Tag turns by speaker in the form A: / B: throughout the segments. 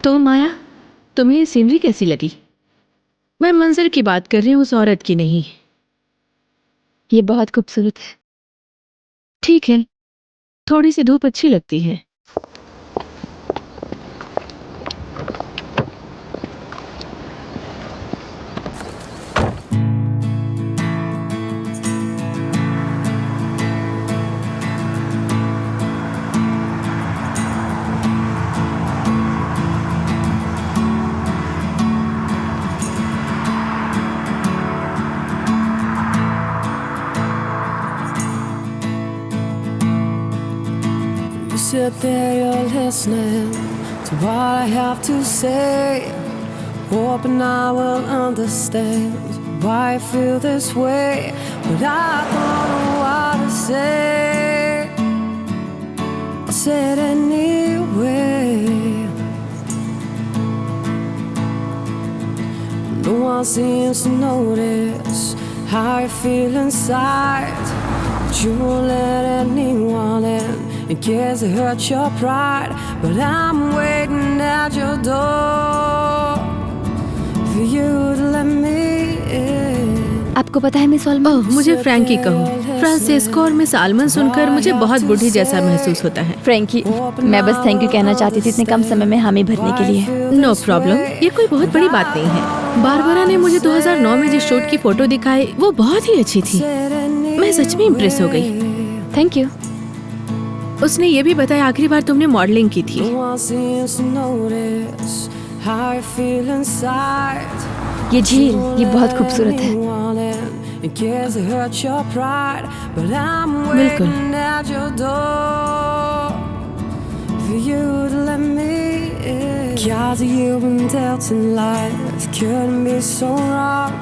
A: तो माया, तुम्हें ये सीनरी कैसी लगी? मैं मंजर की बात कर रही हूँ, उस औरत की नहीं।
B: ये बहुत खूबसूरत है।
A: ठीक है, थोड़ी सी धूप अच्छी लगती है।
C: You sit there, you're listening to what I have to say, hoping I will understand why I feel this way, but I don't know what to say. I'll say it anyway. No one seems to notice how I feel inside, but you won't let anyone in case it hurts your pride. But I'm waiting at your door for you to let me in.
B: आपको पता है miss ऑलमन,
A: ओह, मुझे Frankie कहो। Francisco और miss आलमन सुनकर मुझे बहुत बूढ़ी जैसा महसूस होता है।
B: फ्रैंकी, मैं बस थैंक यू कहना चाहती थी इतने कम समय में हामी भरने के लिए।
A: नो प्रॉब्लम, ये कोई बहुत बड़ी बात नहीं है। बारबरा ने मुझे 2009 में जिस शूट की फोटो दिखाई वो बहुत ही अच्छी थी। मैं सच में इम्प्रेस हो गई।
B: Thank you.
A: उसने ये भी बताया आखिरी बार तुमने मॉडलिंग की थी।
C: No one seems to notice how I feel inside.
B: ये झील, ये बहुत खूबसूरत है।
C: In case it hurts your pride, but I'm
A: बिल्कुल।
C: waiting at your door for you to let me in. Cards you've been dealt in life couldn't be so wrong,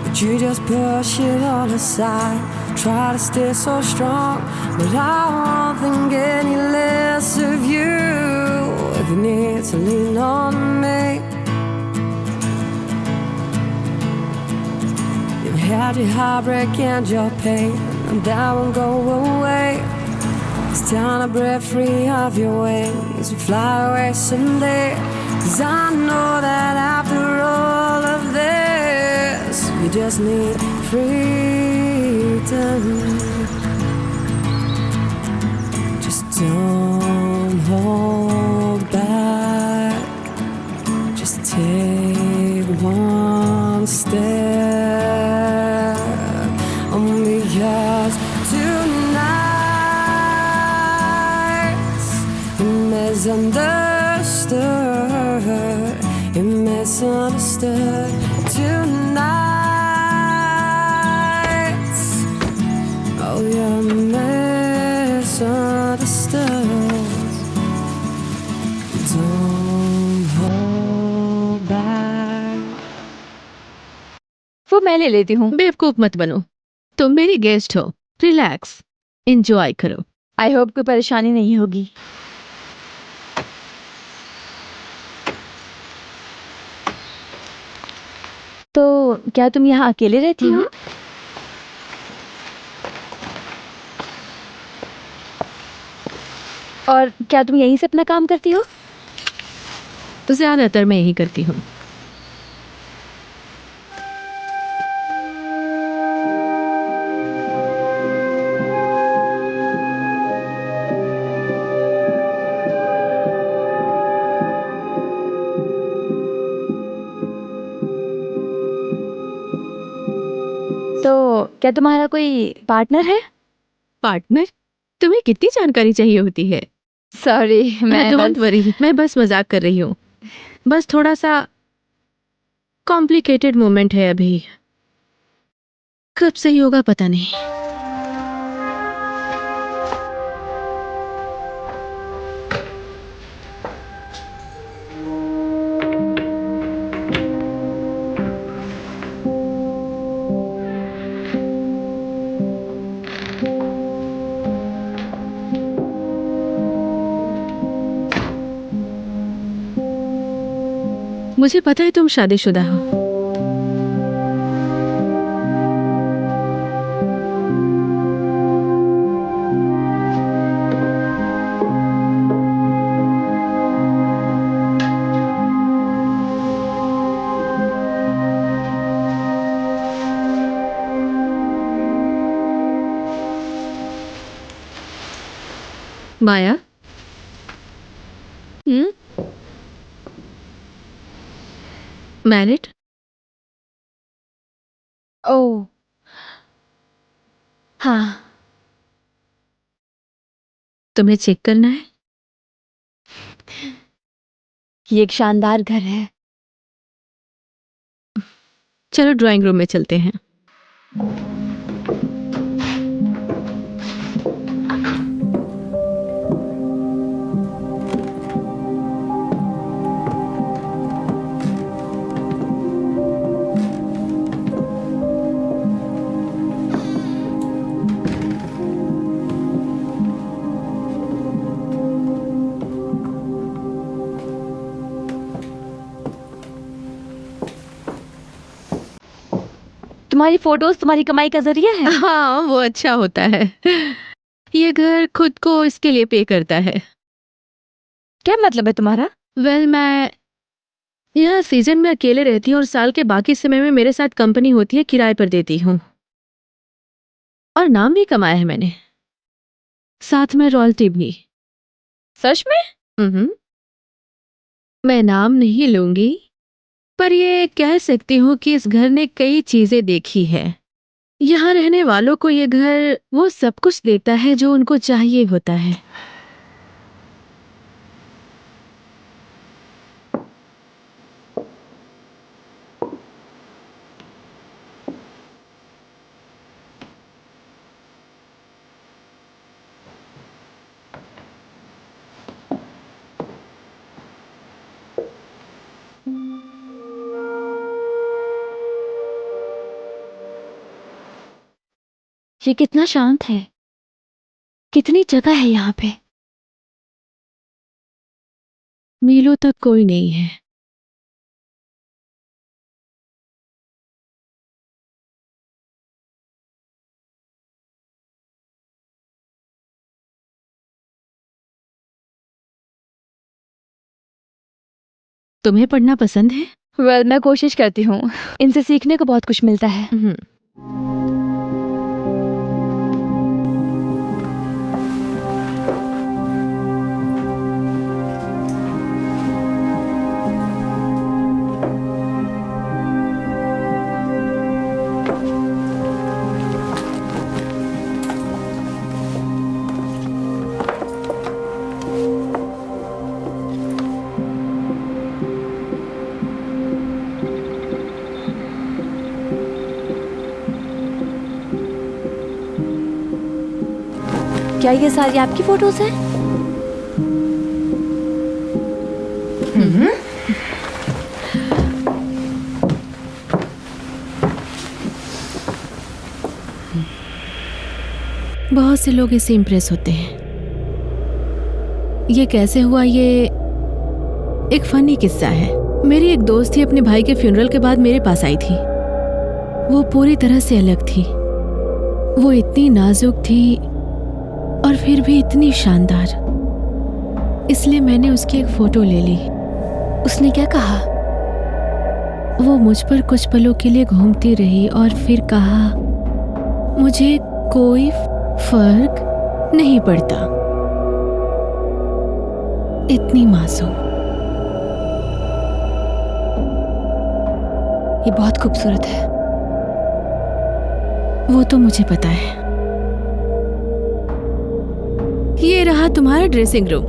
C: but you just push it all aside. Try to stay so strong, but I won't think any less of you if you need to lean on me. You've had your heartbreak and your pain, and that won't go away. It's time to break free of your wings and fly away someday. 'Cause I know that after all of this, you just need freedom. Just don't hold back. Just take one step. Because tonight's misunderstood. You're misunderstood tonight. Oh, you're misunderstood. Don't hold back.
B: वो मैं ले लेती हूँ।
A: बेवकूफ मत बनो, तुम मेरी गेस्ट हो। रिलैक्स, एंजॉय करो।
B: आई होप कोई परेशानी नहीं होगी। तो क्या तुम यहाँ अकेले रहती हो? और क्या तुम यहीं से अपना काम करती हो?
A: ज्यादातर मैं यही करती हूँ।
B: तो क्या तुम्हारा कोई पार्टनर है?
A: पार्टनर? तुम्हें कितनी जानकारी चाहिए होती है?
B: सॉरी, मैं
A: डोंट
B: बस
A: वरी, मैं बस मजाक कर रही हूँ। बस थोड़ा सा कॉम्प्लिकेटेड मोमेंट है अभी। कब सही होगा पता नहीं। मुझे पता है तुम शादीशुदा हो। माया। मैरिड?
B: ओह हाँ,
A: तुम्हें चेक करना है?
B: ये एक शानदार घर है।
A: चलो ड्राइंग रूम में चलते हैं।
B: तुम्हारी फोटोज तुम्हारी कमाई का जरिया है।
A: हाँ, वो अच्छा होता है। ये घर खुद को इसके लिए पे करता है।
B: क्या मतलब है तुम्हारा?
A: मैं यहाँ सीजन में अकेले रहती हूँ और साल के बाकी समय में मेरे साथ कंपनी होती है, किराए पर देती हूँ। और नाम भी कमाया है मैंने, साथ में रॉयल्टी भी।
B: सच में?
A: मैं नाम नहीं लूंगी, पर ये कह सकती हूँ कि इस घर ने कई चीजें देखी है। यहाँ रहने वालों को ये घर वो सब कुछ देता है जो उनको चाहिए होता है।
B: ये कितना शांत है, कितनी जगह है यहाँ पे।
A: मीलों तक कोई नहीं है। तुम्हें पढ़ना पसंद है?
B: मैं कोशिश करती हूँ। इनसे सीखने को बहुत कुछ मिलता है। क्या ये सारी आपकी फोटोज हैं?
A: बहुत से लोग इससे इम्प्रेस होते हैं। ये कैसे हुआ, ये एक फनी किस्सा है। मेरी एक दोस्त थी, अपने भाई के फ्यूनरल के बाद मेरे पास आई थी। वो पूरी तरह से अलग थी। वो इतनी नाजुक थी और फिर भी इतनी शानदार। इसलिए मैंने उसकी एक फोटो ले ली।
B: उसने क्या कहा?
A: वो मुझ पर कुछ पलों के लिए घूमती रही और फिर कहा, मुझे कोई फर्क नहीं पड़ता। इतनी मासूम।
B: ये बहुत खूबसूरत है।
A: वो तो मुझे पता है। ये रहा तुम्हारा ड्रेसिंग रूम।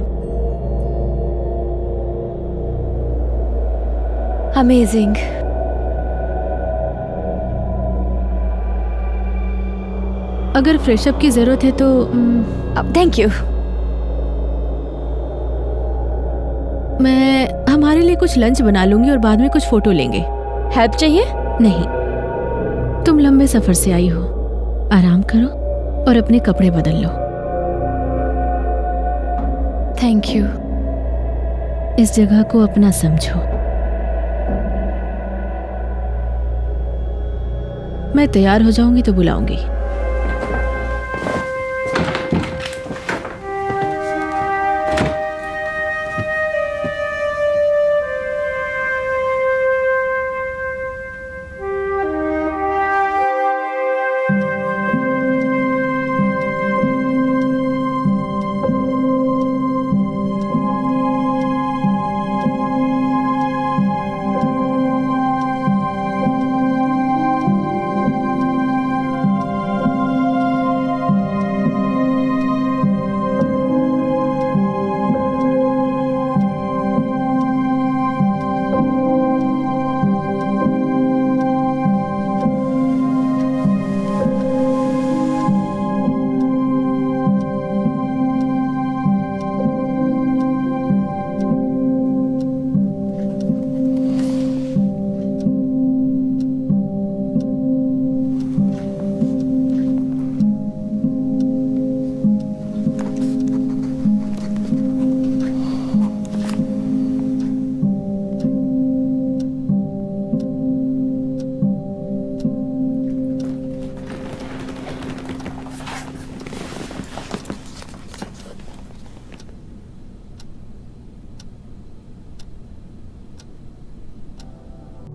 B: अमेजिंग।
A: अगर फ्रेशअप की जरूरत है तो
B: थैंक यू।
A: मैं हमारे लिए कुछ लंच बना लूंगी और बाद में कुछ फोटो लेंगे।
B: हेल्प चाहिए?
A: नहीं, तुम लंबे सफर से आई हो, आराम करो और अपने कपड़े बदल लो।
B: Thank you.
A: इस जगह को अपना समझो। मैं तैयार हो जाऊंगी तो बुलाऊंगी।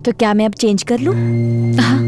D: तो क्या मैं अब चेंज कर लूं?
A: हाँ।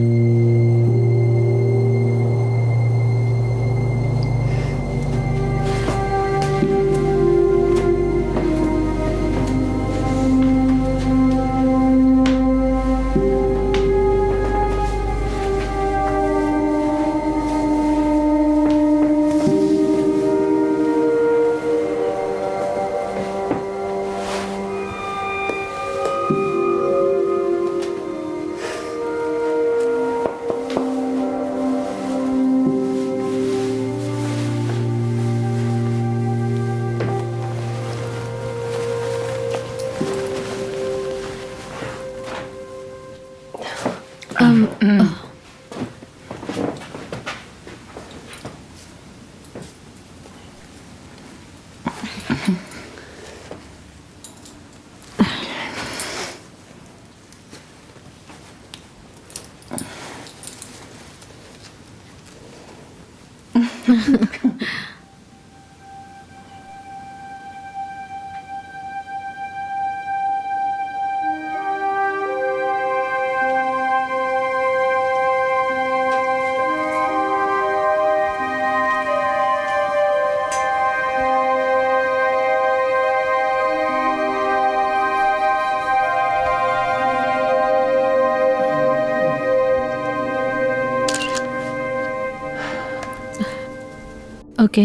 A: ओके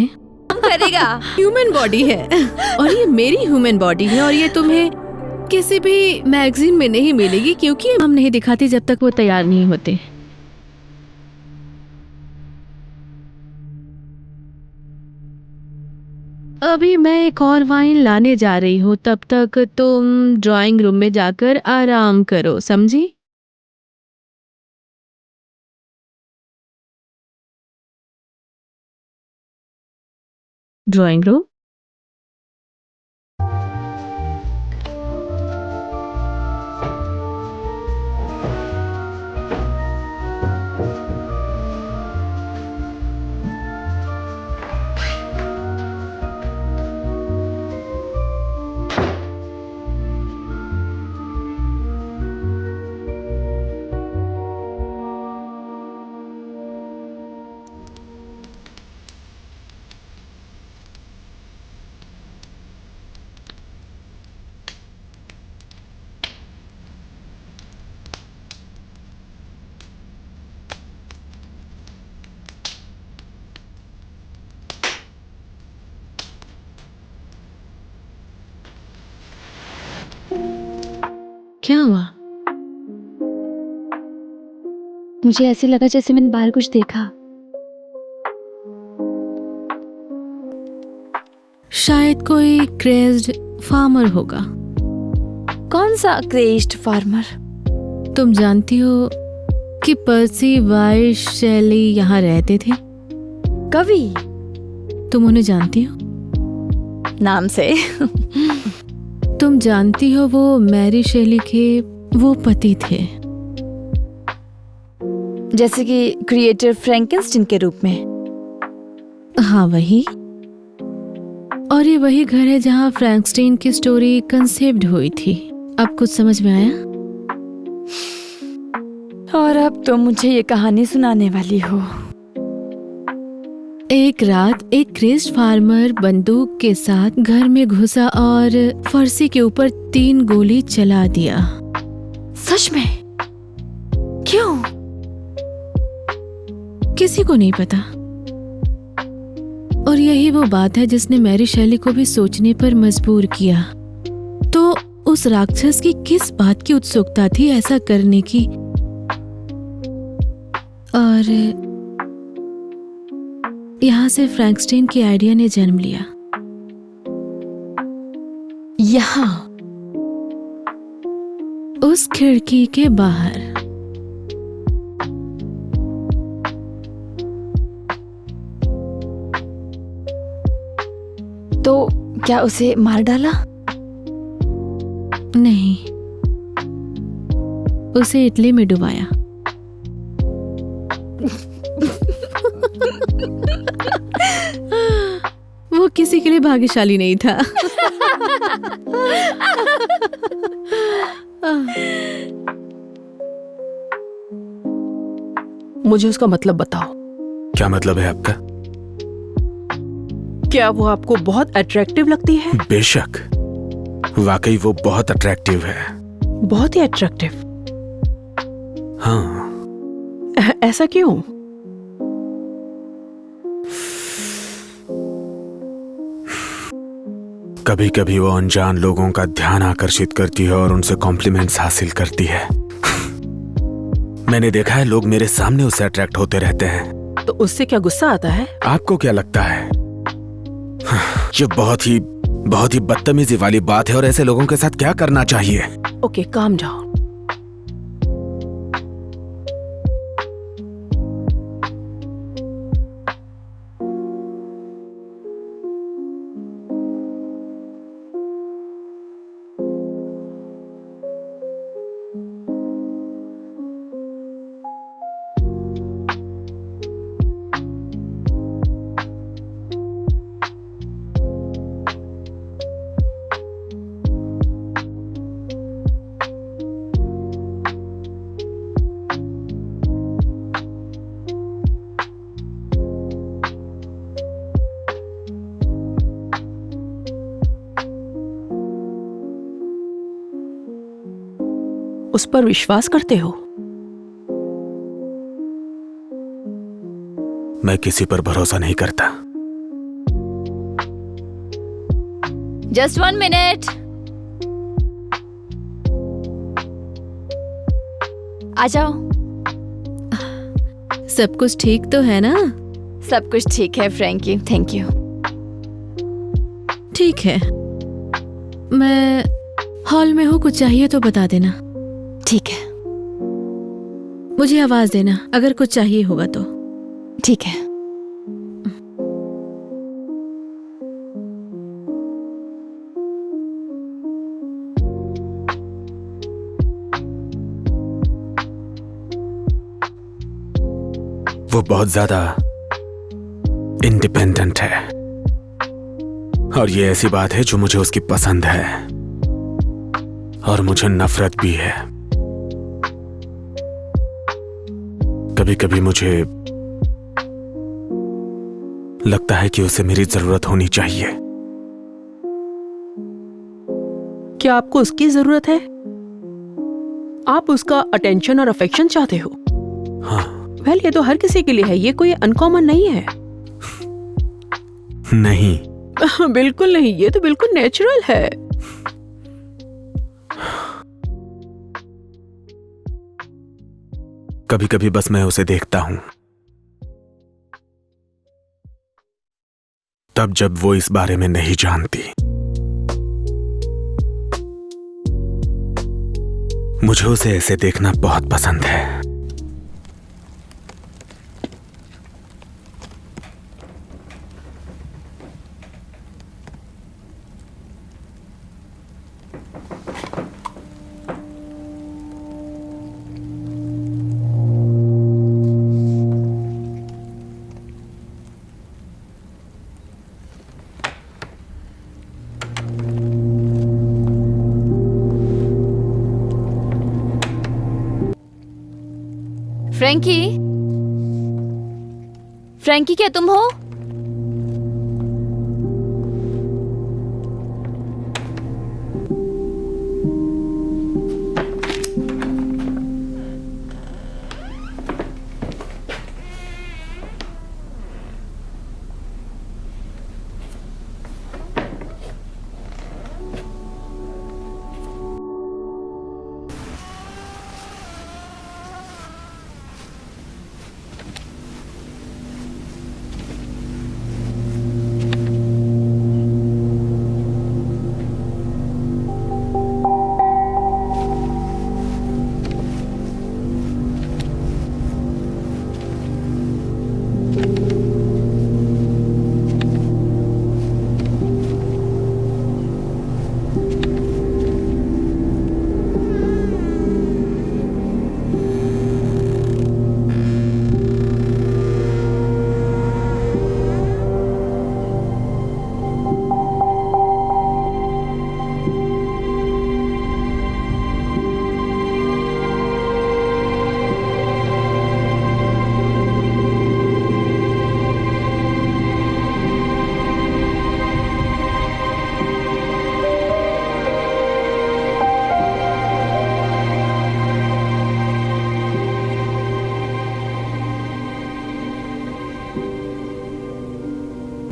D: करेगा।
A: ह्यूमन बॉडी है और ये मेरी ह्यूमन बॉडी है और ये तुम्हें किसी भी मैगजीन में नहीं मिलेगी क्योंकि हम नहीं दिखाते जब तक वो तैयार नहीं होते। अभी मैं एक और वाइन लाने जा रही हूँ, तब तक तुम ड्राइंग रूम में जाकर आराम करो, समझी? Drawing room. क्या हुआ?
B: मुझे ऐसे लगा जैसे मैंने बाहर कुछ देखा।
A: शायद कोई क्रेज्ड फार्मर होगा।
D: कौन सा क्रेज्ड फार्मर?
A: तुम जानती हो कि पर्सी वाइल्ड शैली यहाँ रहते थे?
D: कवि?
A: तुम उन्हें जानती हो?
D: नाम से।
A: तुम जानती हो वो मैरी शेली के वो पति थे।
D: जैसे कि क्रिएटर फ्रैंकेनस्टीन के रूप में?
A: हाँ, वही। और ये वही घर है जहाँ फ्रैंकस्टीन की स्टोरी कंसेप्ट हुई थी। अब कुछ समझ में आया?
D: और अब तो मुझे ये कहानी सुनाने वाली हो।
A: एक रात एक क्रेज्ड फार्मर बंदूक के साथ घर में घुसा और फर्सी के ऊपर 3 गोली चला दिया।
D: सच में? क्यों?
A: किसी को नहीं पता। और यही वो बात है जिसने मैरी शेली को भी सोचने पर मजबूर किया। तो उस राक्षस की किस बात की उत्सुकता थी ऐसा करने की? और यहाँ से फ्रैंकस्टीन की आइडिया ने जन्म लिया।
D: यहाँ?
A: उस खिड़की के बाहर।
D: तो क्या उसे मार डाला?
A: नहीं, उसे इटली में डुबाया। वो किसी के लिए भाग्यशाली नहीं था।
E: मुझे उसका मतलब बताओ।
F: क्या मतलब है आपका?
E: क्या वो आपको बहुत अट्रैक्टिव लगती है?
F: बेशक, वाकई वो बहुत अट्रैक्टिव है।
E: बहुत ही अट्रैक्टिव?
F: हाँ।
E: ऐसा क्यों?
F: कभी कभी वो अनजान लोगों का ध्यान आकर्षित करती है और उनसे कॉम्प्लीमेंट्स हासिल करती है। मैंने देखा है लोग मेरे सामने उससे अट्रैक्ट होते रहते हैं।
E: तो उससे क्या गुस्सा आता है?
F: आपको क्या लगता है? ये बहुत ही बदतमीजी वाली बात है और ऐसे लोगों के साथ क्या करना चाहिए?
E: Okay, calm down. उस पर विश्वास करते हो?
F: मैं किसी पर भरोसा नहीं करता।
D: Just 1 minute. आ जाओ।
A: सब कुछ ठीक तो है ना?
D: सब कुछ ठीक है फ्रैंकी, थैंक यू।
A: ठीक है, मैं हॉल में हूँ, कुछ चाहिए तो बता देना।
D: ठीक है।
A: मुझे आवाज देना अगर कुछ चाहिए होगा तो।
D: ठीक है।
F: वो बहुत ज्यादा इंडिपेंडेंट है और ये ऐसी बात है जो मुझे उसकी पसंद है और मुझे नफरत भी है। कभी कभी मुझे लगता है कि उसे मेरी जरूरत होनी चाहिए।
E: क्या आपको उसकी जरूरत है? आप उसका अटेंशन और अफेक्शन चाहते हो?
F: हाँ।
E: वेल, ये तो हर किसी के लिए है, ये कोई अनकॉमन नहीं है।
F: नहीं।
E: बिल्कुल नहीं, ये तो बिल्कुल नेचुरल है।
F: कभी कभी बस मैं उसे देखता हूं, तब जब वो इस बारे में नहीं जानती। मुझे उसे ऐसे देखना बहुत पसंद है।
D: फ्रैंकी, फ्रैंकी क्या तुम हो?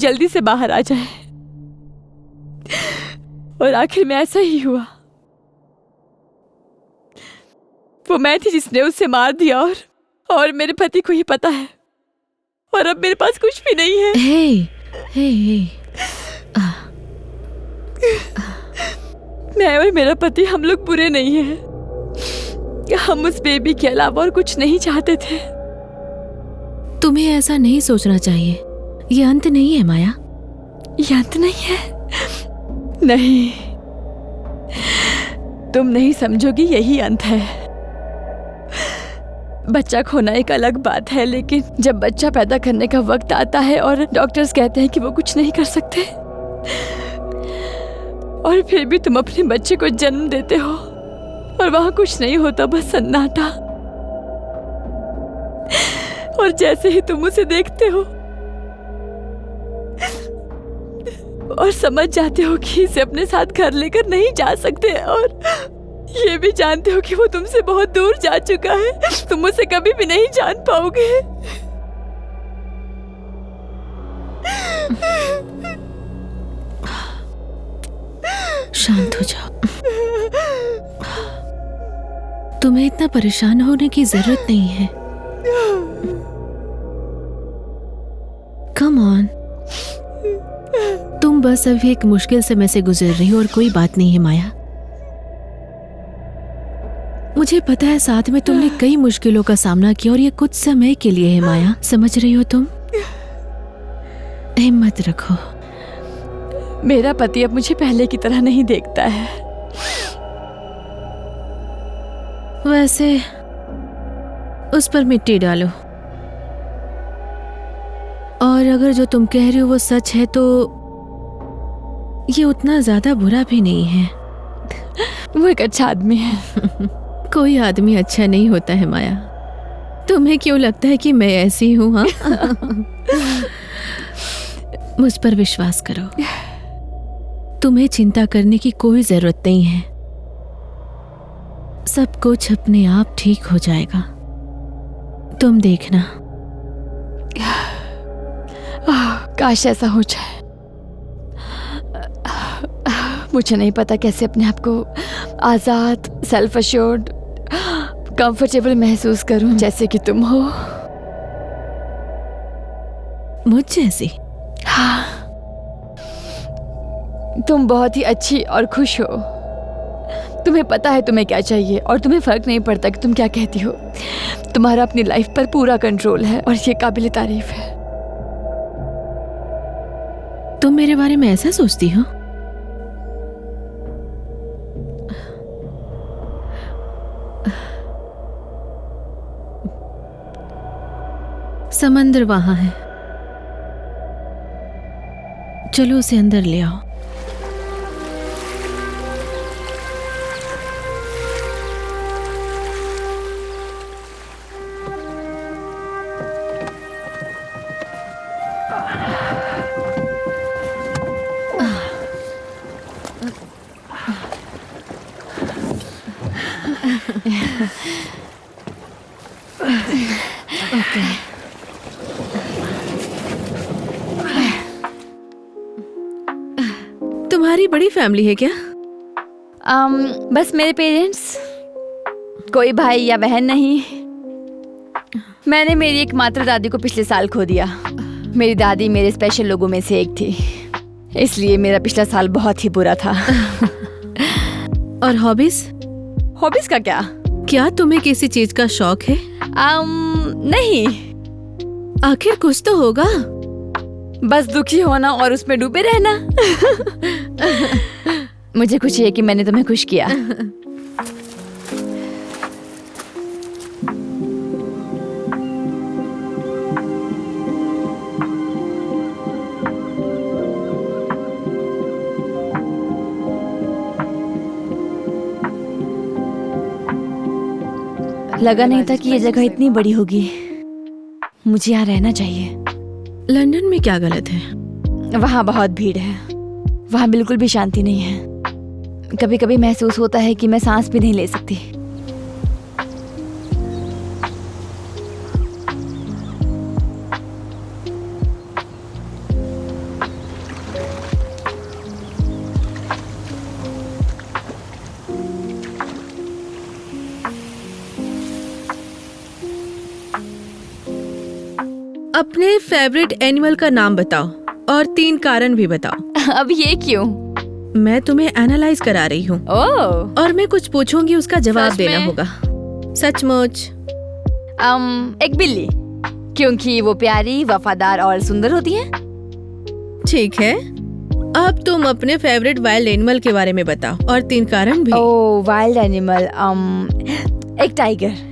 G: जल्दी से बाहर आ जाए। और आखिर में ऐसा ही हुआ। वो मैं थी जिसने उसे मार दिया और मेरे पति को ही पता है। और अब मेरे पास कुछ भी नहीं है।
A: हे
G: मैं और मेरा पति, हम लोग बुरे नहीं हैं। हम उस बेबी के अलावा और कुछ नहीं चाहते थे।
A: तुम्हें ऐसा नहीं सोचना चाहिए। ये अंत नहीं है माया।
G: ये अंत नहीं है। नहीं, तुम नहीं समझोगी, यही अंत है। बच्चा खोना एक अलग बात है, लेकिन जब बच्चा पैदा करने का वक्त आता है और डॉक्टर्स कहते हैं कि वो कुछ नहीं कर सकते, और फिर भी तुम अपने बच्चे को जन्म देते हो और वहां कुछ नहीं होता, बस सन्नाटा। और जैसे ही तुम उसे देखते हो और समझ जाते हो कि इसे अपने साथ घर लेकर नहीं जा सकते, और ये भी जानते हो कि वो तुमसे बहुत दूर जा चुका है, तुम उसे कभी भी नहीं जान पाओगे।
A: शांत हो जाओ। तुम्हें इतना परेशान होने की जरूरत नहीं है। Come on. तुम बस अभी एक मुश्किल समय से गुजर रही हो और कोई बात नहीं है माया। मुझे पता है साथ में तुमने कई मुश्किलों का सामना किया और ये कुछ समय के लिए है माया, समझ रही हो तुम? हिम्मत रखो।
G: मेरा पति अब मुझे पहले की तरह नहीं देखता है।
A: वैसे उस पर मिट्टी डालो, और अगर जो तुम कह रही हो वो सच है तो ये उतना ज्यादा बुरा भी नहीं है।
G: वो एक अच्छा आदमी है।
A: कोई आदमी अच्छा नहीं होता है माया। तुम्हें क्यों लगता है कि मैं ऐसी हूं? हाँ मुझ पर विश्वास करो। तुम्हें चिंता करने की कोई जरूरत नहीं है। सब कुछ अपने आप ठीक हो जाएगा, तुम देखना।
G: काश ऐसा हो जाए। मुझे नहीं पता कैसे अपने आप को आजाद, सेल्फ अश्योर्ड, कंफर्टेबल महसूस करूं जैसे कि तुम हो।
A: मुझ जैसी?
G: हाँ, तुम बहुत ही अच्छी और खुश हो। तुम्हें पता है तुम्हें क्या चाहिए और तुम्हें फर्क नहीं पड़ता कि तुम क्या कहती हो। तुम्हारा अपनी लाइफ पर पूरा कंट्रोल है और ये काबिल तारीफ है।
A: तुम मेरे बारे में ऐसा सोचती हो? समंदर वहां है, चलो उसे अंदर ले आओ। तुम्हारी बड़ी फैमिली है क्या?
D: बस मेरे पेरेंट्स, कोई भाई या बहन नहीं। मैंने मेरी एक मात्र दादी को पिछले साल खो दिया। मेरी दादी मेरे स्पेशल लोगों में से एक थी, इसलिए मेरा पिछला साल बहुत ही बुरा था।
A: और हॉबीज?
D: हॉबीज का क्या?
A: क्या तुम्हें किसी चीज का शौक है?
D: नहीं।
A: आखिर कुछ तो होगा।
D: बस दुखी होना और उसमें डूबे रहना। मुझे खुशी है कि मैंने तुम्हें खुश किया। लगा नहीं था कि ये जगह इतनी बड़ी होगी। मुझे यहाँ रहना चाहिए।
A: लंदन में क्या गलत है?
D: वहाँ बहुत भीड़ है, वहाँ बिल्कुल भी शांति नहीं है। कभी कभी महसूस होता है कि मैं सांस भी नहीं ले सकती।
A: अपने फेवरेट एनिमल का नाम बताओ और 3 कारण भी बताओ।
D: अब ये क्यों?
A: मैं तुम्हें एनालाइज करा रही हूँ
D: ओह,
A: और मैं कुछ पूछूंगी, उसका जवाब
D: सच
A: देना
D: में?
A: होगा। सचमुच?
D: एक बिल्ली, क्योंकि वो प्यारी, वफादार और सुंदर होती है।
A: ठीक है, अब तुम अपने फेवरेट वाइल्ड एनिमल के बारे में बताओ और 3 कारण भी।
D: ओह, वाइल्ड एनिमल, एक टाइगर,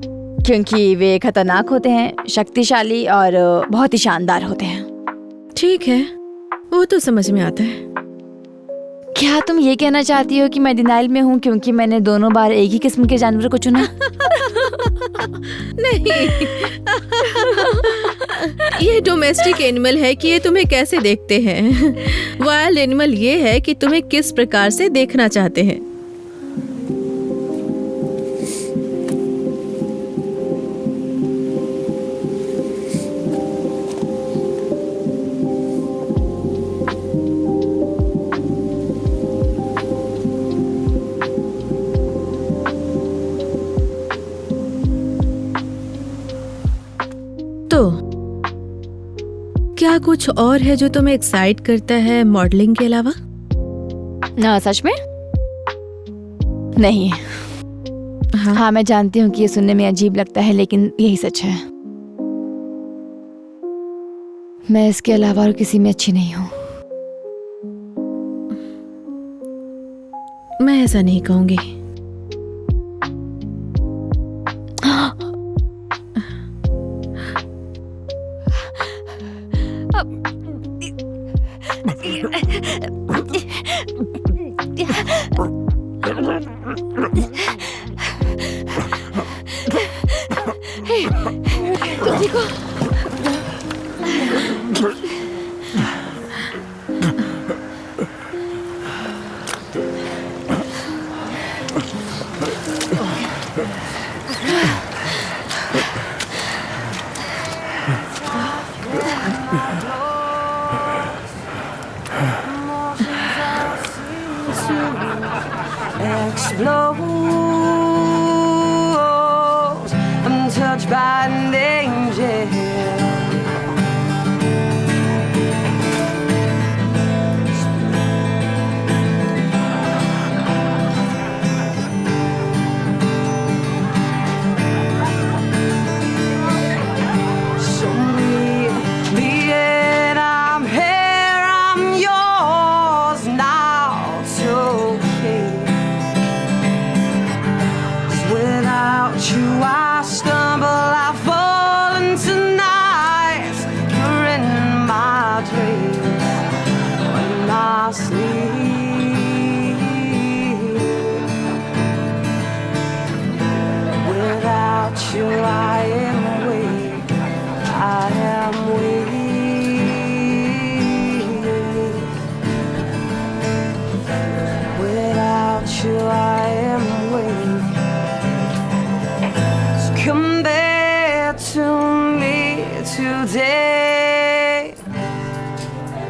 D: क्योंकि वे खतरनाक होते हैं, शक्तिशाली और बहुत ही शानदार होते हैं।
A: ठीक है, वो तो समझ में आता है।
D: क्या तुम ये कहना चाहती हो कि मैं डिनाइल में हूँ क्योंकि मैंने दोनों बार एक ही किस्म के जानवर को चुना?
A: नहीं, ये डोमेस्टिक एनिमल है कि ये तुम्हें कैसे देखते हैं। वाइल्ड एनिमल ये है कि तुम्हें किस प्रकार से देखना चाहते हैं। तो क्या कुछ और है जो तुम्हें एक्साइट करता है मॉडलिंग के अलावा?
D: ना, सच में नहीं। हाँ, मैं जानती हूँ कि ये सुनने में अजीब लगता है, लेकिन यही सच है। मैं इसके अलावा और किसी में अच्छी नहीं हूँ।
A: मैं ऐसा नहीं कहूंगी।
D: तुम ठीक हो?
C: Explode, I'm touched by an angel. So be it, I'm here, I'm yours now. It's okay. 'Cause without you, I stumble, I fall into nights. You're in my dreams when I sleep. Without you, I am weak. I am weak. Without you, I am weak. So come back to me today.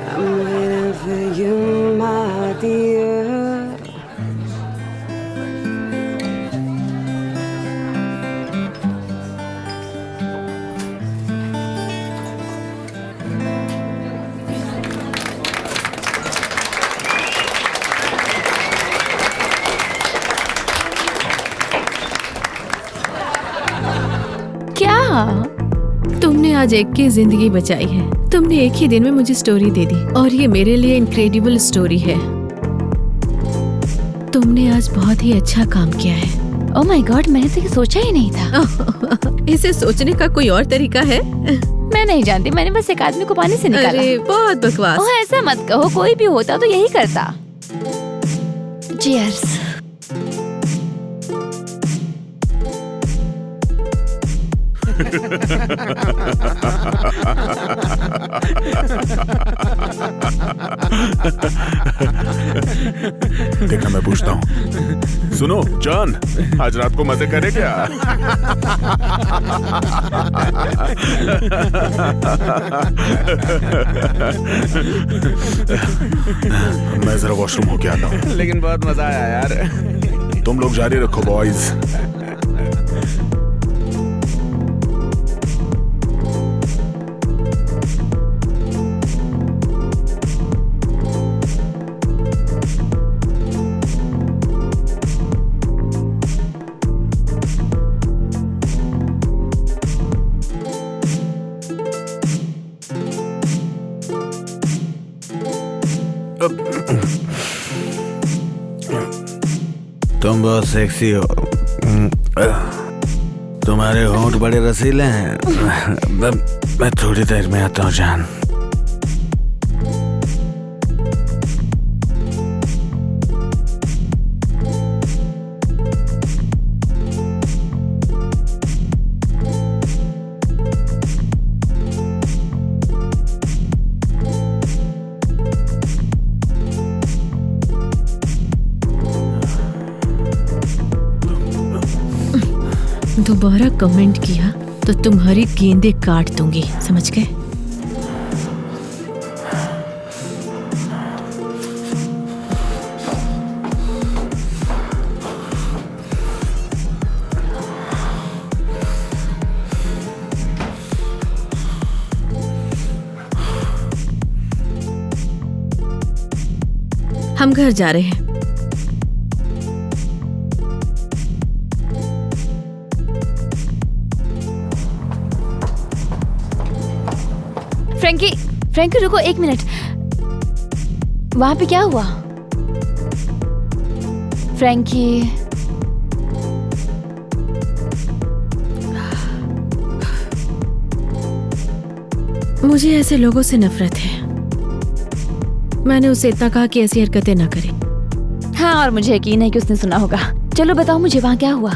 C: I'm waiting for you, my dear.
D: क्या?
A: तुमने आज एक की जिंदगी बचाई है। तुमने एक ही दिन में मुझे स्टोरी दे दी और ये मेरे लिए इनक्रेडिबल स्टोरी है। तुमने आज बहुत ही अच्छा काम किया है।
D: ओह माय गॉड, मैंने तो ये सोचा ही नहीं था।
A: इसे सोचने का कोई और तरीका है?
D: मैं नहीं जानती, मैंने बस एक आदमी को पानी से निकाला।
A: अरे बहुत बकवास।
D: ओह, ऐसा मत कहो, कोई भी होता तो यही करता। Cheers.
F: देखना, मैं पूछता हूँ। सुनो जॉन, आज रात को मजे करे क्या? मैं जरा वॉशरूम होके आता हूँ।
H: लेकिन बहुत मजा आया यार।
F: तुम लोग जारी रखो बॉयज। बहुत सेक्सी हो। तुम्हारे होंठ बड़े रसीले हैं। मैं थोड़ी देर में आता हूँ जान।
A: दोबारा कमेंट किया तो तुम्हारी गेंदें काट दूंगी, समझ गए? हम घर जा रहे हैं।
D: फ्रैंकी, फ्रैंकी रुको 1 मिनट। वहां पे क्या हुआ? फ्रैंकी,
A: मुझे ऐसे लोगों से नफरत है। मैंने उसे इतना कहा कि ऐसी हरकतें ना करे।
D: हाँ, और मुझे यकीन है कि उसने सुना होगा। चलो बताओ मुझे, वहां क्या हुआ?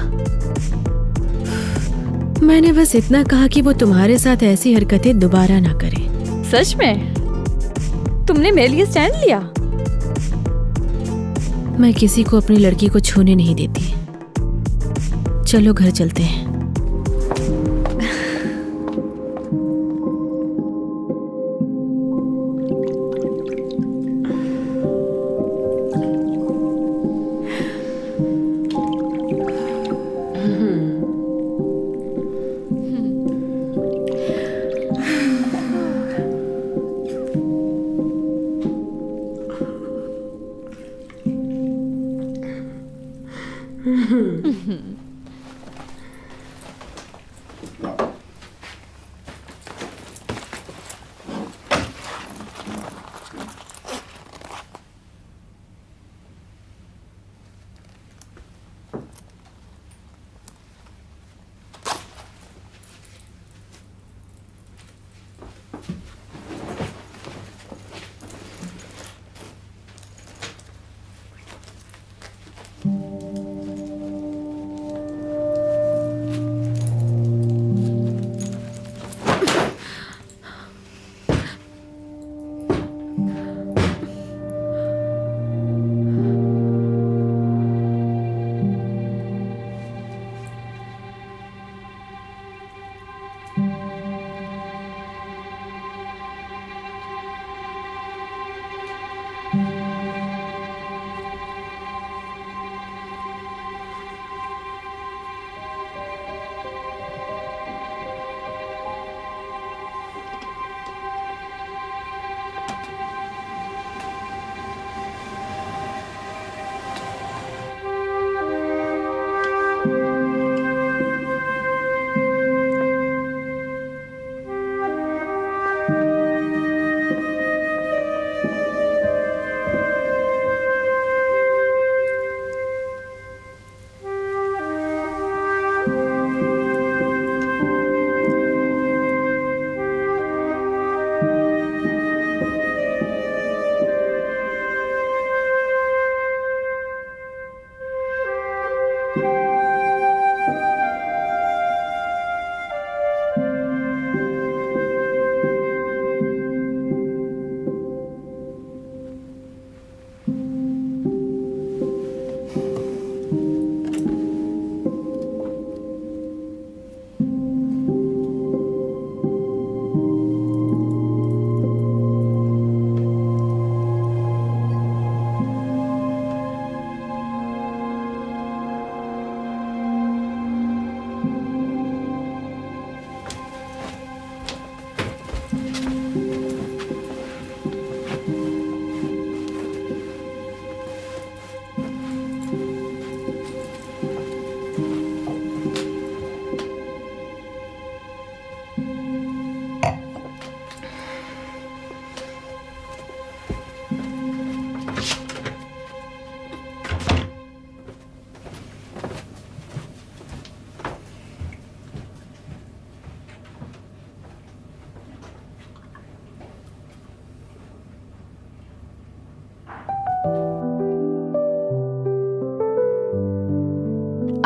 A: मैंने बस इतना कहा कि वो तुम्हारे साथ ऐसी हरकतें दोबारा ना करे।
G: सच में? तुमने मेरे लिए स्टैंड लिया?
A: मैं किसी को अपनी लड़की को छूने नहीं देती। चलो घर चलते हैं।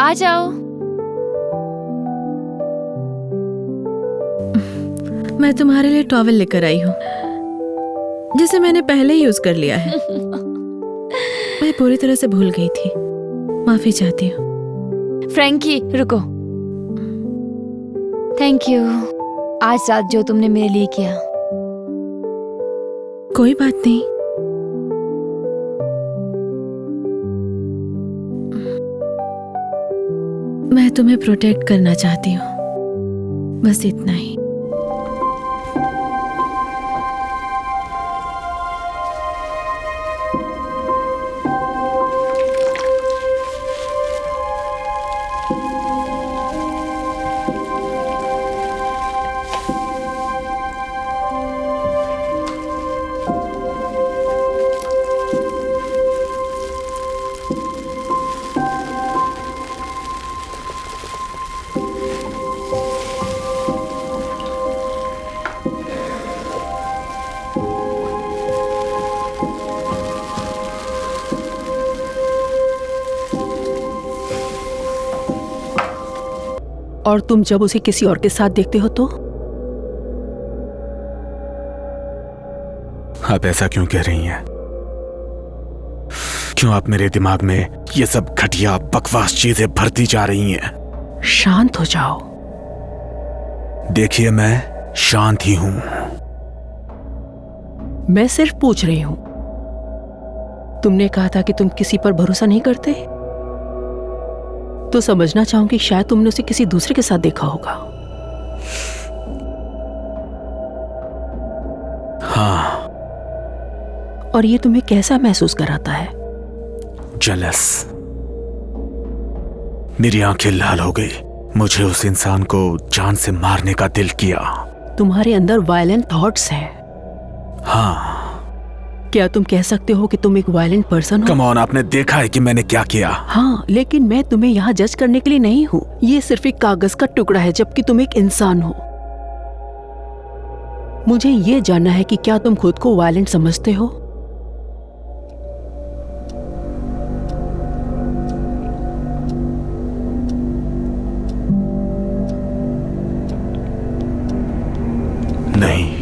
D: आ जाओ।
A: मैं तुम्हारे लिए टॉवेल लेकर आई हूँ, जिसे मैंने पहले ही यूज कर लिया है। मैं पूरी तरह से भूल गई थी, माफी चाहती हूँ।
D: फ्रैंकी रुको। थैंक यू आज रात जो तुमने मेरे लिए किया।
A: कोई बात नहीं। मैं तुम्हें प्रोटेक्ट करना चाहती हूँ, बस इतना ही।
E: और तुम जब उसे किसी और के साथ देखते हो तो?
F: आप ऐसा क्यों कह रही हैं? क्यों आप मेरे दिमाग में ये सब घटिया बकवास चीजें भरती जा रही हैं?
E: शांत हो जाओ।
F: देखिए मैं शांत ही हूं।
E: मैं सिर्फ पूछ रही हूं। तुमने कहा था कि तुम किसी पर भरोसा नहीं करते, तो समझना चाहूंगी शायद तुमने उसे किसी दूसरे के साथ देखा होगा।
F: हाँ।
E: और ये तुम्हें कैसा महसूस कराता है?
F: जेलस। मेरी आंखें लाल हो गई। मुझे उस इंसान को जान से मारने का दिल किया।
E: तुम्हारे अंदर वायलेंट थॉट्स हैं।
F: हाँ।
E: क्या तुम कह सकते हो कि तुम एक वायलेंट पर्सन हो?
F: कम ऑन, आपने देखा है कि मैंने क्या किया?
E: हाँ, लेकिन मैं तुम्हें यहाँ जज करने के लिए नहीं हूँ। ये सिर्फ एक कागज का टुकड़ा है, जबकि तुम एक इंसान हो। मुझे ये जानना है कि क्या तुम खुद को वायलेंट समझते हो?
F: नहीं।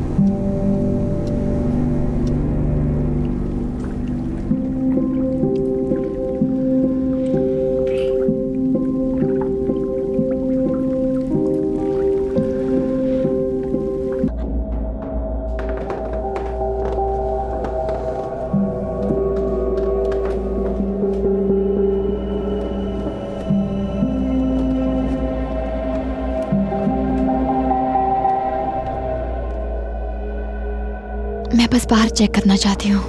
D: मैं बस बाहर चेक करना चाहती हूँ।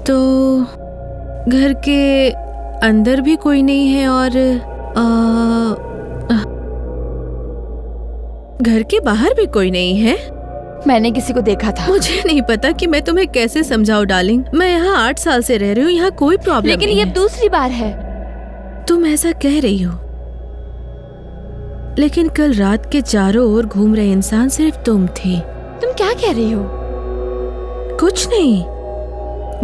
A: तो घर के अंदर भी कोई नहीं है और घर के बाहर भी कोई नहीं है।
D: मैंने किसी को देखा था।
A: मुझे नहीं पता कि मैं तुम्हें कैसे समझाऊं डार्लिंग। मैं यहाँ 8 साल से रह रही हूँ, यहाँ कोई प्रॉब्लम
D: लेकिन
A: नहीं
D: ये
A: है।
D: दूसरी बार है।
A: तुम ऐसा कह रही हो, लेकिन कल रात के चारों ओर घूम रहे इंसान सिर्फ तुम थे।
D: तुम क्या कह रही हो?
A: कुछ नहीं,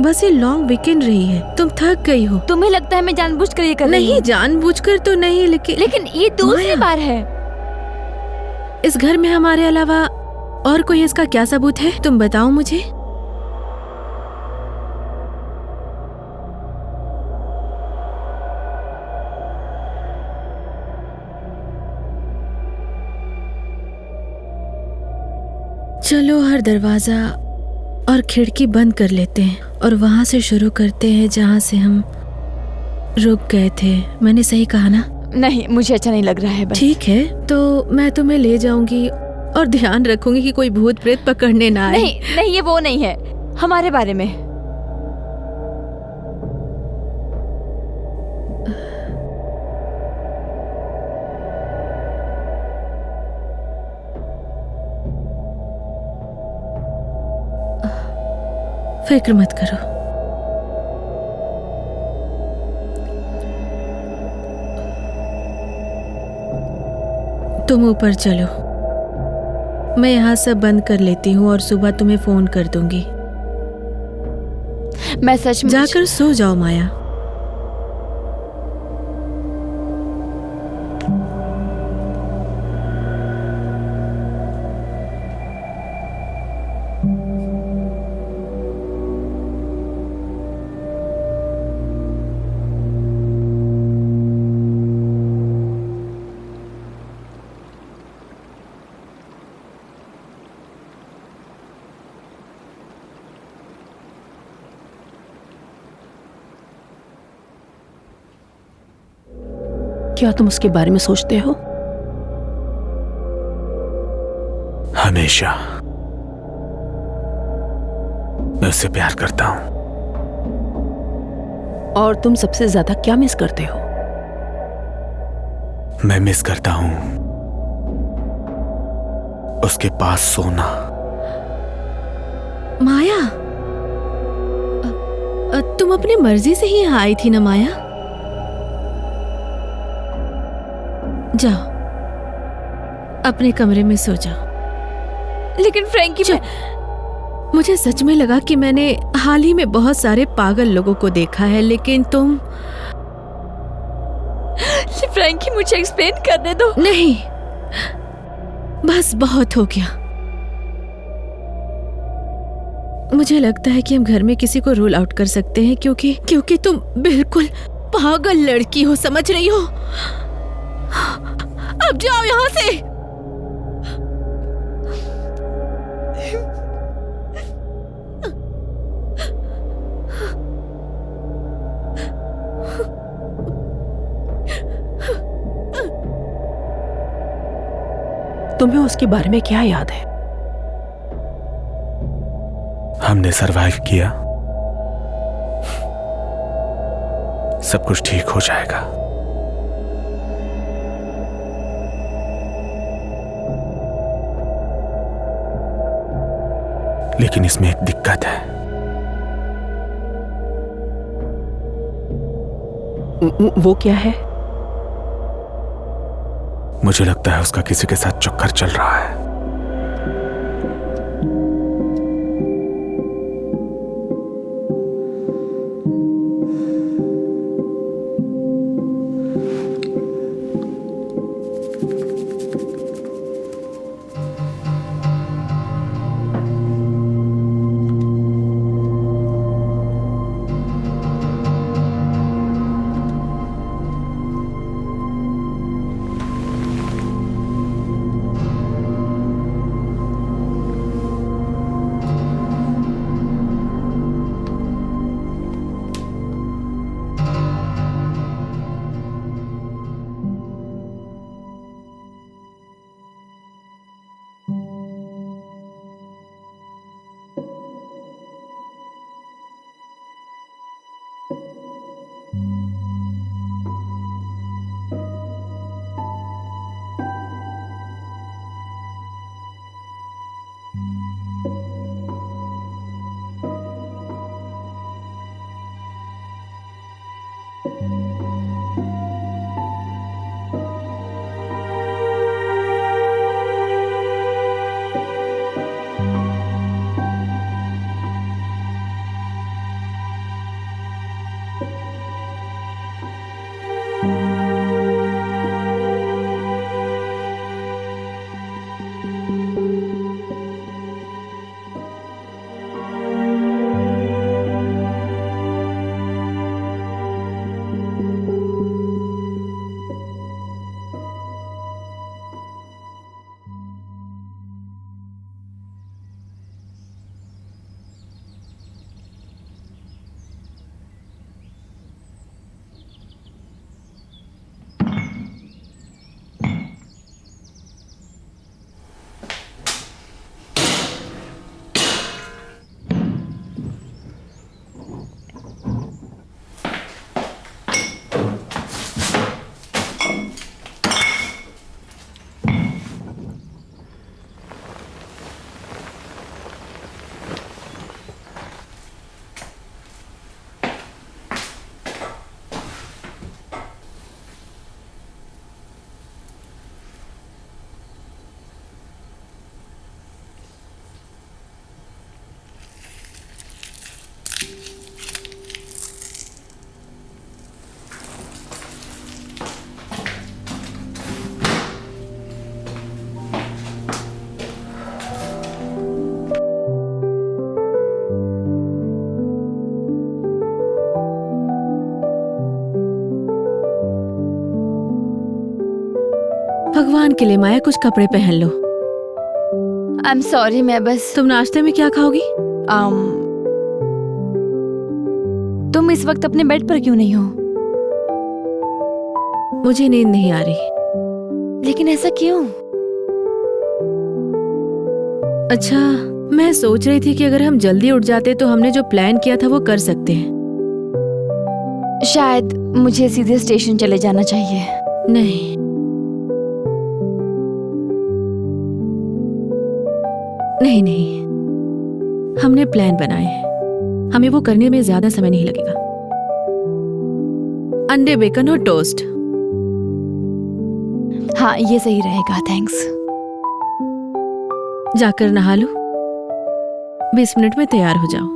A: बस ये लॉन्ग वीकेंड रही है, तुम थक गई हो।
D: तुम्हें लगता है मैं जानबूझकर ये कर रही
A: नहीं,
D: हूँ?
A: जानबूझकर तो नहीं,
D: लेकिन ये दूसरी
A: माया।
D: बार है।
A: इस घर में हमारे अलावा और कोई इसका क्या सबूत है? तुम बताओ मुझे। चलो हर दरवाजा और खिड़की बंद कर लेते हैं और वहां से शुरू करते हैं जहां से हम रुक गए थे। मैंने सही कहा ना?
D: नहीं, मुझे अच्छा नहीं लग रहा है। बस
A: ठीक है, तो मैं तुम्हें ले जाऊंगी और ध्यान रखूंगी कि कोई भूत प्रेत पकड़ने ना आए।
D: नहीं नहीं, ये वो नहीं है। हमारे बारे में।
A: फिक्र मत करो, तुम ऊपर चलो, मैं यहाँ सब बंद कर लेती हूँ और सुबह तुम्हें फोन कर दूंगी।
D: मैं सचमुच
A: जाकर सो जाओ माया।
E: क्या तुम उसके बारे में सोचते हो?
F: हमेशा। मैं उससे प्यार करता हूं।
E: और तुम सबसे ज्यादा क्या मिस करते हो?
F: मैं मिस करता हूं उसके पास सोना।
A: माया, तुम अपनी मर्जी से ही यहाँ आई थी ना माया? जाओ, अपने कमरे में सो जाओ।
D: लेकिन फ्रैंकी,
A: मुझे सच में लगा कि मैंने हाल ही में बहुत सारे पागल लोगों को देखा है, लेकिन तुम।
D: फ्रैंकी, मुझे एक्सप्लेन करने दो।
A: नहीं, बस बहुत हो गया। मुझे लगता है कि हम घर में किसी को रूल आउट कर सकते हैं, क्योंकि तुम बिल्कुल पागल लड़की हो, समझ रही हो? अब जाओ यहां से।
E: तुम्हें उसके बारे में क्या याद है?
F: हमने सरवाइव किया, सब कुछ ठीक हो जाएगा। लेकिन इसमें एक दिक्कत है।
E: वो क्या है?
F: मुझे लगता है उसका किसी के साथ चक्कर चल रहा है।
A: भगवान के लिए माया कुछ कपड़े पहन लो।
D: आई एम सॉरी, मैं बस
A: तुम नाश्ते में क्या खाओगी?
D: तुम इस वक्त अपने बेड पर क्यों नहीं हो?
A: मुझे नींद नहीं आ रही।
D: लेकिन ऐसा क्यों?
A: अच्छा, मैं सोच रही थी कि अगर हम जल्दी उठ जाते तो हमने जो प्लान किया था वो कर सकते हैं।
D: शायद मुझे सीधे स्टेशन चले जाना चाहिए।
A: नहीं, नहीं नहीं, हमने प्लान बनाए हैं। हमें वो करने में ज्यादा समय नहीं लगेगा। अंडे, बेकन और टोस्ट।
D: हाँ, ये सही रहेगा, थैंक्स।
A: जाकर नहा लो, 20 मिनट में तैयार हो जाओ।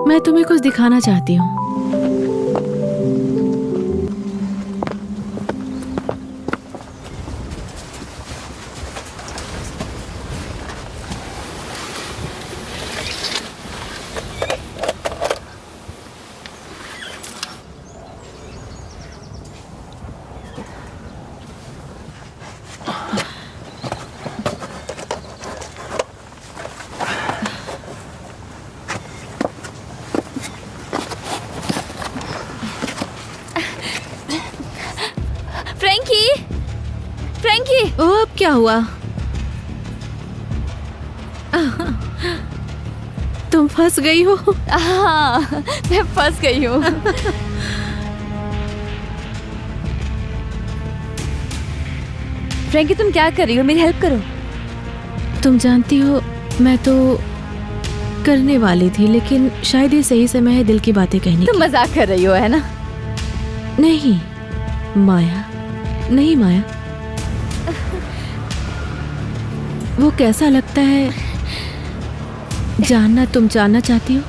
A: मैं तुम्हें कुछ दिखाना चाहती हूँ।
D: फ्रैंकी!
A: ओ, अब क्या हुआ? तुम फंस गई हो?
D: हाँ, मैं फंस गई हूँ। फ्रैंकी, तुम क्या कर रही हो? मेरी हेल्प करो।
A: तुम जानती हो, मैं तो करने वाली थी, लेकिन शायद ये सही समय है दिल की बातें कहने
D: तुम मजाक कर रही हो, है ना?
A: नहीं माया, नहीं माया। वो कैसा लगता है जानना तुम जानना चाहती हो?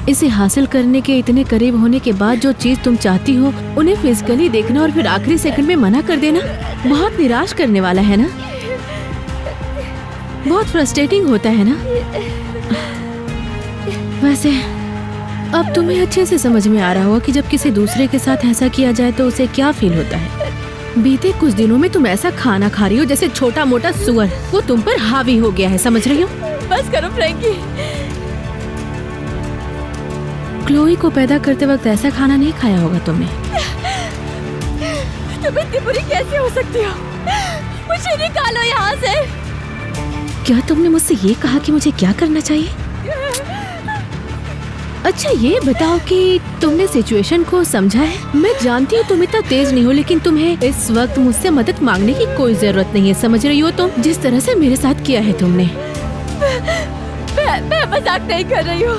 A: इसे हासिल करने के इतने करीब होने के बाद जो चीज तुम चाहती हो उन्हें फिजिकली देखना और फिर आखिरी सेकंड में मना कर देना बहुत निराश करने वाला है ना? बहुत फ्रस्ट्रेटिंग होता है ना? वैसे अब तुम्हें अच्छे से समझ में आ रहा होगा कि जब किसी दूसरे के साथ ऐसा किया जाए तो उसे क्या फील होता है। बीते कुछ दिनों में तुम ऐसा खाना खा रही हो जैसे छोटा मोटा सुअर वो तुम पर हावी हो गया है, समझ रही हो?
D: बस करो फ्रैंकी।
A: क्लोई को पैदा करते वक्त ऐसा खाना नहीं खाया होगा तुमने।
D: तुम इतनी बुरी कैसे हो सकती हो? मुझे निकालो यहाँ से।
A: क्या तुमने मुझसे ये कहा कि मुझे क्या करना चाहिए? अच्छा ये बताओ कि तुमने सिचुएशन को समझा है? मैं जानती हूँ तुम इतना तेज नहीं हो, लेकिन तुम्हें इस वक्त मुझसे मदद मांगने की कोई जरूरत नहीं है, समझ रही हो तुम? जिस तरह से मेरे साथ किया है तुमने।
G: मैं मजाक नहीं कर रही हूँ।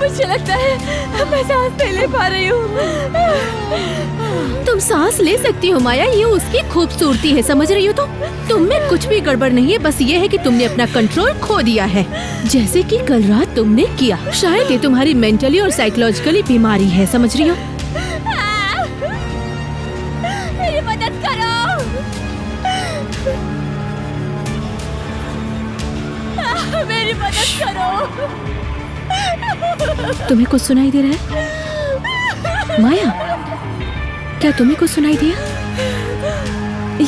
G: मुझे लगता है मैं सांस नहीं ले पा रही हूँ।
A: तुम सांस ले सकती हो माया, ये उसकी खूबसूरती है, समझ रही हो तुम में कुछ भी गड़बड़ नहीं है, बस ये है कि तुमने अपना कंट्रोल खो दिया है, जैसे कि कल रात तुमने किया। शायद ये तुम्हारी मेंटली और साइकोलॉजिकली बीमारी है, समझ रही हो?
G: मेरी मदद करो। मेरी मदद करो।
A: तुम्हें कुछ सुनाई दे रहा है माया? क्या तुम्हें कुछ सुनाई दिया?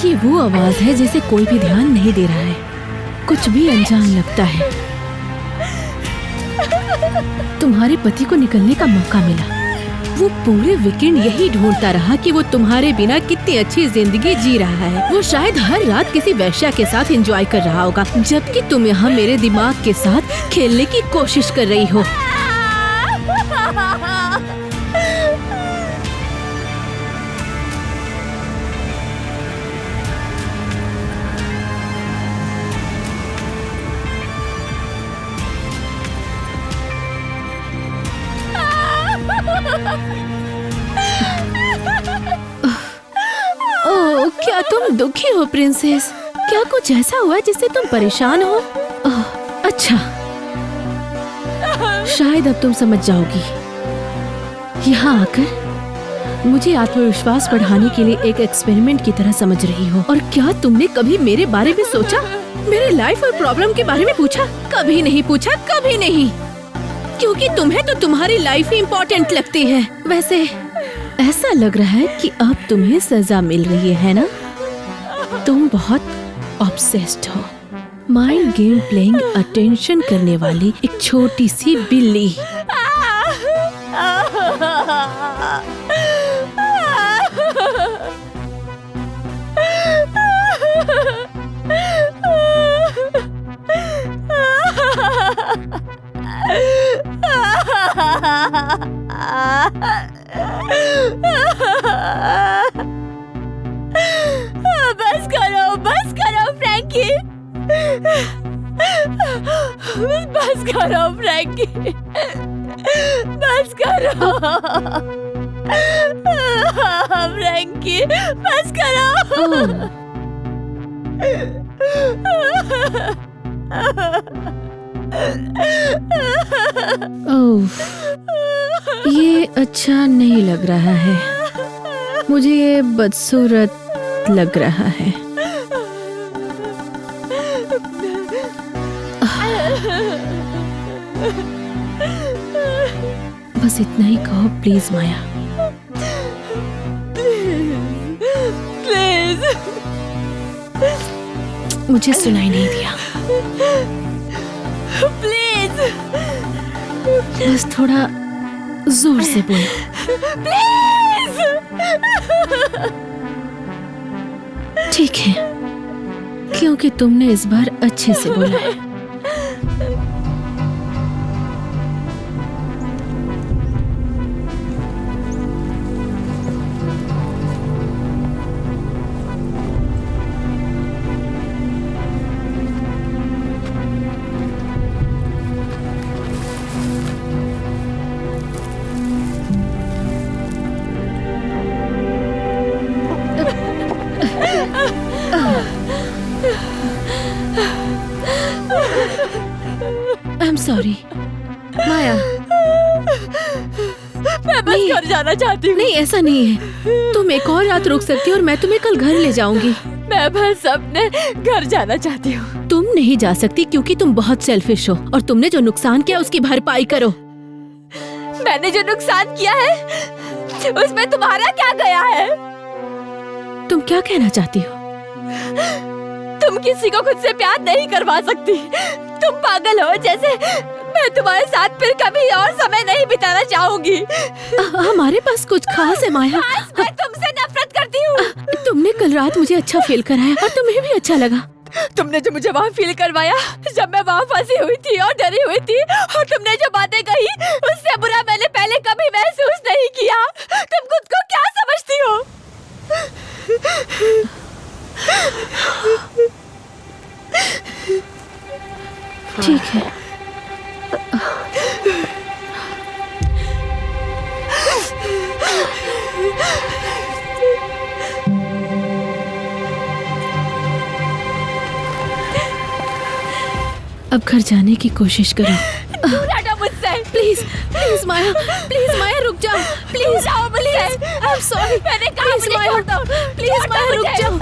A: ये वो आवाज है जिसे कोई भी ध्यान नहीं दे रहा है, कुछ भी अनजान लगता है। तुम्हारे पति को निकलने का मौका मिला, वो पूरे वीकेंड यही ढूंढता रहा कि वो तुम्हारे बिना कितनी अच्छी जिंदगी जी रहा है। वो शायद हर रात किसी वेश्या के साथ एंजॉय कर रहा होगा, जबकि तुम यहाँ मेरे दिमाग के साथ खेलने की कोशिश कर रही हो। ओह, क्या तुम दुखी हो प्रिंसेस? क्या कुछ ऐसा हुआ जिससे तुम परेशान हो? ओह, अच्छा, शायद अब तुम समझ जाओगी। यहाँ आकर मुझे आत्मविश्वास बढ़ाने के लिए एक एक्सपेरिमेंट की तरह समझ रही हो। और क्या तुमने कभी मेरे बारे में सोचा? मेरे लाइफ और प्रॉब्लम के बारे में पूछा? कभी नहीं पूछा, कभी नहीं, क्योंकि तुम्हें तो तुम्हारी लाइफ ही इम्पोर्टेंट लगती है। वैसे ऐसा लग रहा है कि अब तुम्हें सजा मिल रही है ना? तुम बहुत ऑब्सेस्ड हो, माइंड गेम प्लेइंग अटेंशन करने वाली एक छोटी सी बिल्ली।
G: बस करो फ्रैंकी। बस करो फ्रैंकी, बस करो फ्रैंकी, बस करो।
A: ओह, ये अच्छा नहीं लग रहा है, मुझे ये बदसूरत लग रहा है। बस इतना ही कहो प्लीज माया।
G: प्लीज।
A: मुझे सुनाई नहीं दिया।
G: प्लीज।
A: बस थोड़ा जोर से बोलो।
G: प्लीज।
A: ठीक है, क्योंकि तुमने इस बार अच्छे से बोला है। I'm sorry, माया।
G: मैं बस घर जाना चाहती हूँ।
A: नहीं, ऐसा नहीं है। तुम एक और रात रुक सकती हो और मैं तुम्हें कल घर ले जाऊंगी।
G: मैं बस अपने घर जाना चाहती हूँ।
A: तुम नहीं जा सकती क्योंकि तुम बहुत सेल्फिश हो और तुमने जो नुकसान किया उसकी भरपाई करो।
G: मैंने जो नुकसान किया है उसमें तुम्हारा क्या गया है?
A: तुम क्या कहना चाहती हो?
G: तुम किसी को खुद से प्यार नहीं करवा सकती। तुम पागल हो जैसे। मैं तुम्हारे साथ फिर कभी और समय नहीं बिताना चाहूंगी।
A: हमारे पास कुछ खास है माया।
G: मैं तुमसे नफरत करती हूँ।
A: तुमने कल रात मुझे अच्छा फील कराया और तुम्हें भी अच्छा लगा।
G: तुमने जो मुझे वहाँ फील करवाया, जब मैं वहाँ फंसी हुई थी और डरी हुई थी, और तुमने जो बातें कही, उससे बुरा मैंने पहले कभी महसूस नहीं किया। तुम खुद को क्या समझती हो?
A: ठीक है। अब घर जाने की कोशिश करो।
G: दूर हटो मुझसे।
A: प्लीज प्लीज माया रुक जाओ। प्लीज
G: जाओ मुझसे।
A: I am sorry.
G: मैंने कहा मुझे छोड़ दो।
A: प्लीज माया रुक जाओ।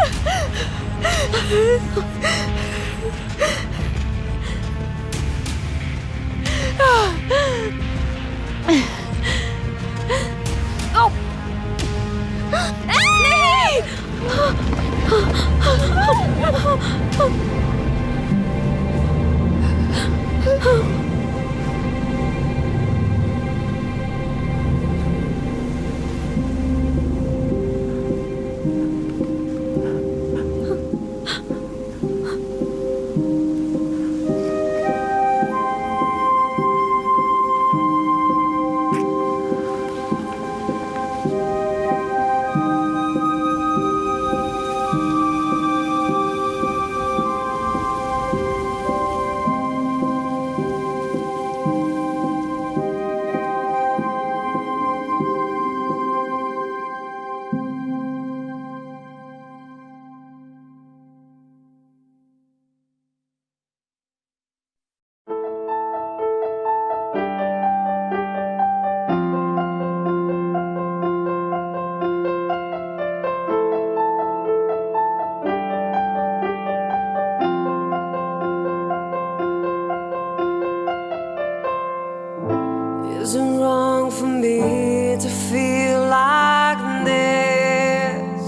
C: Isn't wrong for me to feel like this,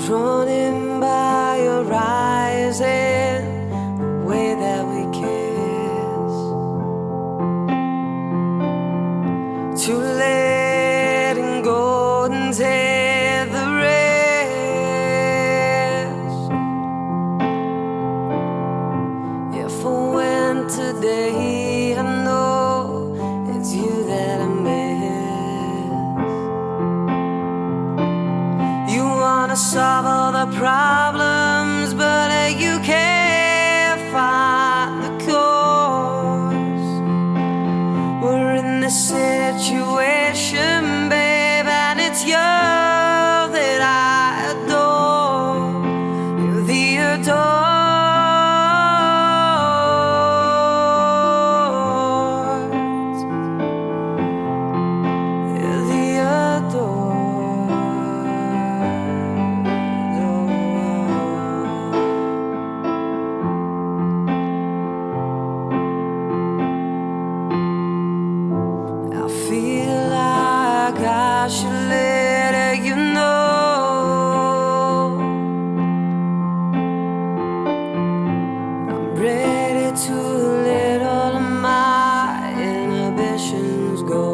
C: drawn in by your eyes and the way that we kiss, to letting go and take the rest. If I went today, I know it's you that I miss. You wanna solve all the problems, but you can't find the cause. We're in this situation, babe, and it's you that I adore. You're the adored. You're the adored. I feel like I should let you know I'm ready to let all of my inhibitions go.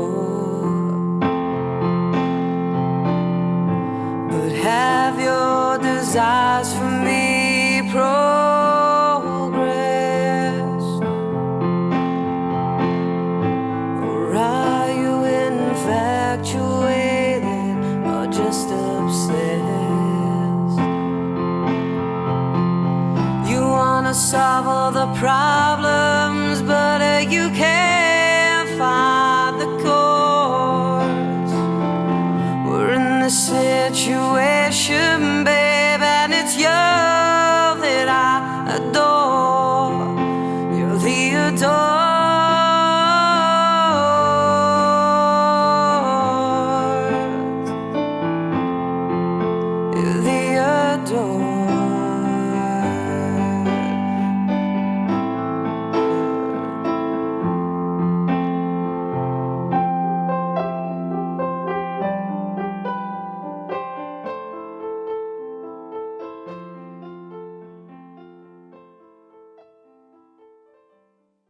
C: But have your desires for me progressed? Or are you infatuated or just obsessed? You wanna solve all the problems, but you can't find the cause. We're in the situation